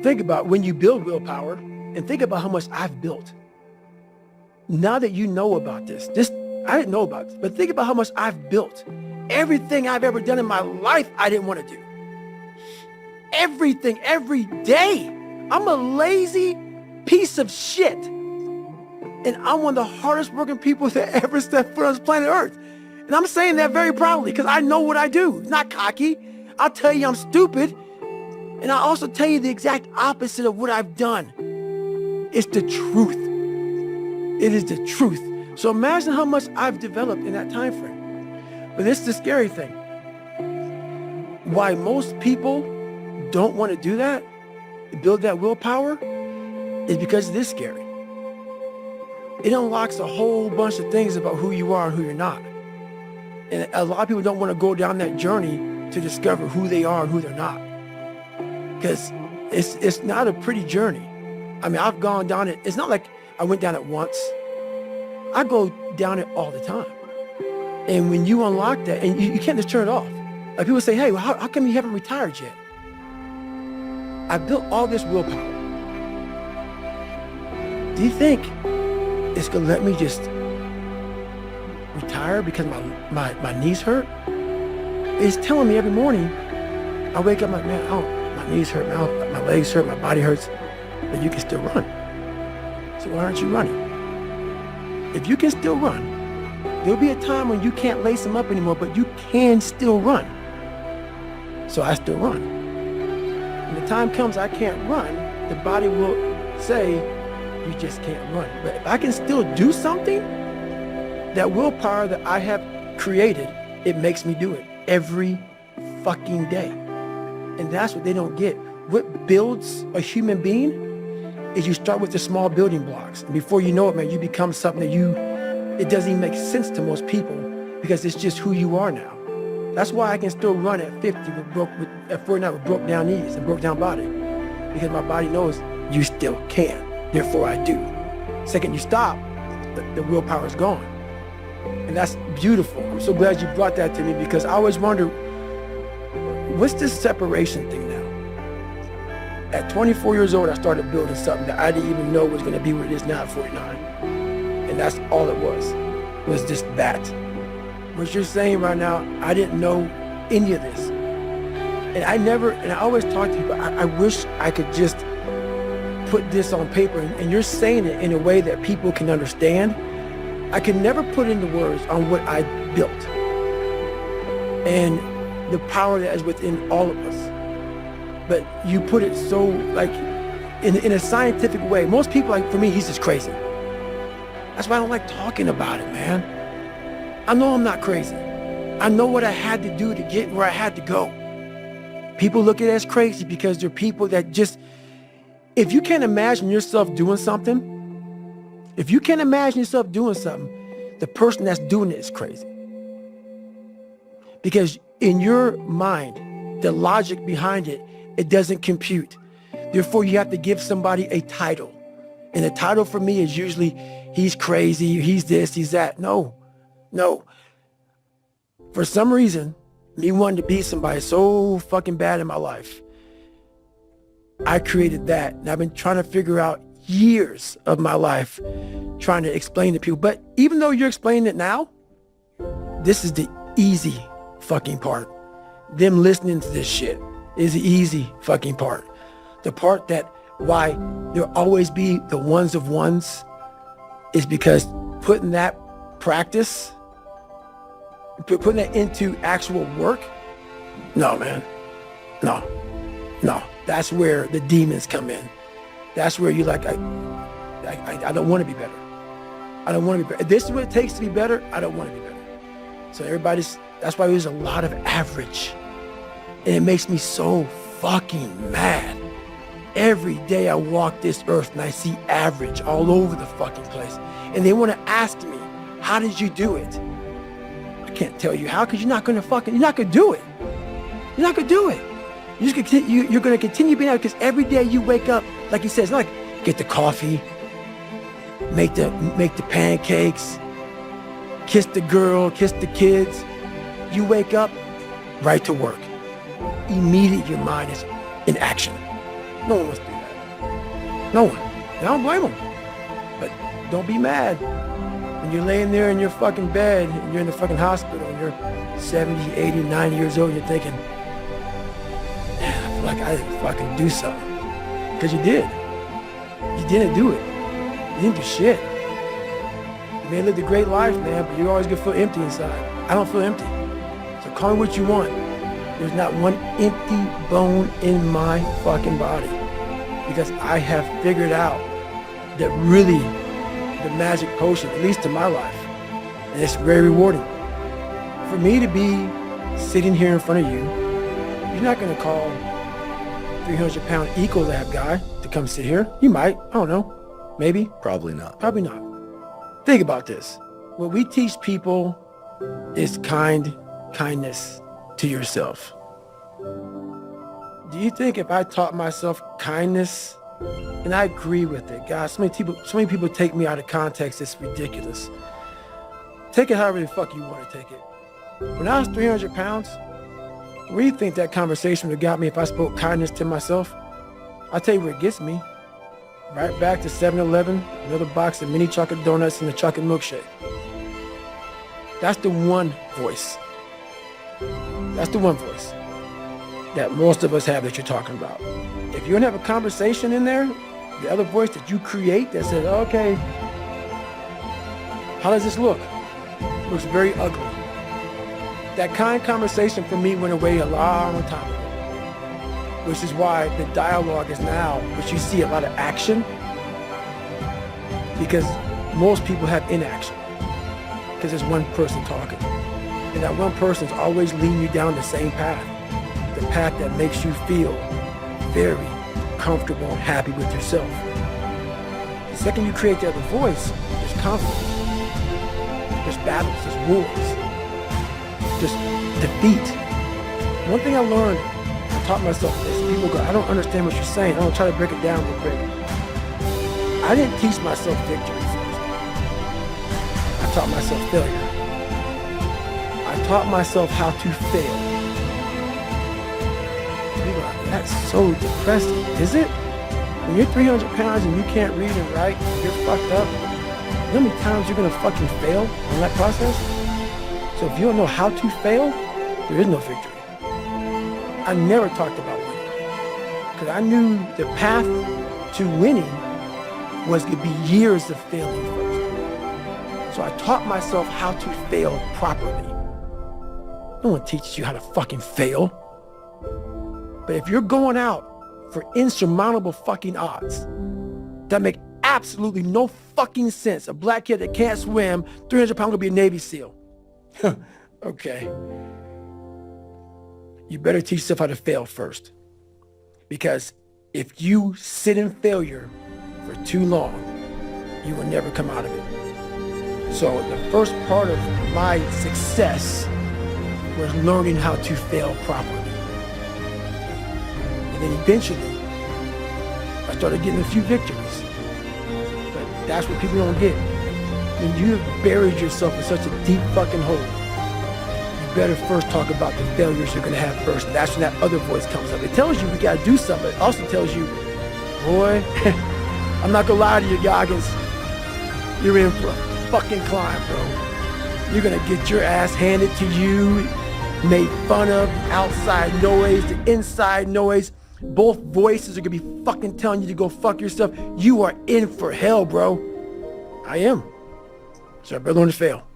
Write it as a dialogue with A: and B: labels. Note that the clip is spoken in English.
A: think about when you build willpower, and think about how much I've built. Now that you know about this, I didn't know about this, but think about how much I've built. Everything I've ever done in my life, I didn't want to do. Everything, every day. I'm a lazy piece of shit. And I'm one of the hardest working people that ever stepped foot on this planet Earth. And I'm saying that very proudly because I know what I do. It's not cocky. I'll tell you I'm stupid. And I'll also tell you the exact opposite of what I've done. It's the truth. It is the truth. So imagine how much I've developed in that time frame. But this is the scary thing. Why most people don't want to do that, build that willpower, is because it is scary. It unlocks a whole bunch of things about who you are and who you're not. And a lot of people don't want to go down that journey to discover who they are and who they're not. Because it's not a pretty journey. I mean, I've gone down it. It's not like I went down it once. I go down it all the time. And when you unlock that, and you can't just turn it off. Like people say, hey, well, how come you haven't retired yet? I built all this willpower. Do you think it's gonna let me just retire because my knees hurt? It's telling me every morning, I wake up like, man, my knees hurt, my legs hurt, my body hurts, but you can still run. So why aren't you running? If you can still run, there'll be a time when you can't lace them up anymore, but you can still run. So I still run. When the time comes I can't run, the body will say, you just can't run. But if I can still do something, that willpower that I have created, it makes me do it every fucking day. And that's what they don't get. What builds a human being is you start with the small building blocks. And before you know it, man, you become something that it doesn't even make sense to most people because it's just who you are now. That's why I can still run at 50 at 49 with broke down knees and broke down body. Because my body knows you still can. Therefore I do. Second you stop, the willpower is gone. And that's beautiful. I'm so glad you brought that to me because I always wonder, what's this separation thing now? At 24 years old, I started building something that I didn't even know was going to be what it is now at 49. And that's all it was just that. What you're saying right now, I didn't know any of this. And I always talk to people, I wish I could just put this on paper, and you're saying it in a way that people can understand. I can never put into words on what I built and the power that is within all of us. But you put it so like in a scientific way. Most people, like for me, he's just crazy. That's why I don't like talking about it, man. I know I'm not crazy. I know what I had to do to get where I had to go. People look at it as crazy because they're people that just, if you can't imagine yourself doing something, the person that's doing it is crazy. Because in your mind, the logic behind it, it doesn't compute. Therefore, you have to give somebody a title. And the title for me is usually, he's crazy, he's this, he's that. No. For some reason, me wanting to be somebody so fucking bad in my life, I created that. And I've been trying to figure out years of my life trying to explain to people. But even though you're explaining it now, this is the easy fucking part. Them listening to this shit is the easy fucking part. The part that why there'll always be the ones of ones is because putting that practice, putting that into actual work, no, man. No. That's where the demons come in. That's where you're like, I don't want to be better. I don't want to be better. If this is what it takes to be better, I don't want to be better. So that's why there's a lot of average. And it makes me so fucking mad. Every day I walk this earth and I see average all over the fucking place. And they want to ask me, how did you do it? I can't tell you how, because you're not going to do it. You're not going to do it. You're going to continue being out, because every day you wake up, like he says, like get the coffee, make the pancakes, kiss the girl, kiss the kids. You wake up, right to work. Immediately your mind is in action. No one wants to do that. No one. And I don't blame them. But don't be mad when you're laying there in your fucking bed and you're in the fucking hospital and you're 70, 80, 90 years old and you're thinking, man, I feel like I didn't fucking do something. Because you did. You didn't do it. You didn't do shit. You may have lived a great life, man, but you're always gonna feel empty inside. I don't feel empty. So call me what you want. There's not one empty bone in my fucking body. Because I have figured out that really the magic potion, at least to my life, and it's very rewarding. For me to be sitting here in front of you, you're not gonna call 300-pound Ecolab guy to come sit here. You might, I don't know, maybe.
B: Probably not.
A: Probably not. Think about this. What we teach people is kindness to yourself. Do you think if I taught myself kindness, and I agree with it, guys, so many people take me out of context, it's ridiculous. Take it however the fuck you want to take it. When I was 300 pounds, where do you think that conversation would have got me if I spoke kindness to myself? I'll tell you where it gets me. Right back to 7-Eleven, another box of mini chocolate donuts and a chocolate milkshake. That's the one voice. That's the one voice that most of us have that you're talking about. If you don't have a conversation in there, the other voice that you create that says, okay, how does this look? It looks very ugly. That kind conversation for me went away a long time ago, which is why the dialogue is now, which you see a lot of action, because most people have inaction, because there's one person talking. And that one person's always leading you down the same path, the path that makes you feel very comfortable and happy with yourself. The second you create the other voice, there's conflict, there's battles, there's wars, there's defeat. One thing I learned, I taught myself this, people go, I don't understand what you're saying. I'm gonna try to break it down real quick. I didn't teach myself victory first. I taught myself failure. I taught myself how to fail. People are like, that's so depressing, is it? When you're 300 pounds and you can't read and write, you're fucked up. You know how many times you're gonna fucking fail in that process? So if you don't know how to fail, there is no victory. I never talked about winning, because I knew the path to winning was going to be years of failing first. So I taught myself how to fail properly. No one teaches you how to fucking fail. But if you're going out for insurmountable fucking odds that make absolutely no fucking sense, a black kid that can't swim, 300 pounds, gonna be a Navy SEAL. Okay. You better teach yourself how to fail first. Because if you sit in failure for too long, you will never come out of it. So the first part of my success was learning how to fail properly. And then eventually, I started getting a few victories. But that's what people don't get. When you have buried yourself in such a deep fucking hole, better first talk about the failures you're gonna have first. That's when that other voice comes up. It tells you we gotta do something. It also tells you, boy, I'm not gonna lie to you, Goggins. You're in for a fucking climb, bro. You're gonna get your ass handed to you, made fun of, outside noise, the inside noise. Both voices are gonna be fucking telling you to go fuck yourself. You are in for hell, bro. I am. So I better learn to fail.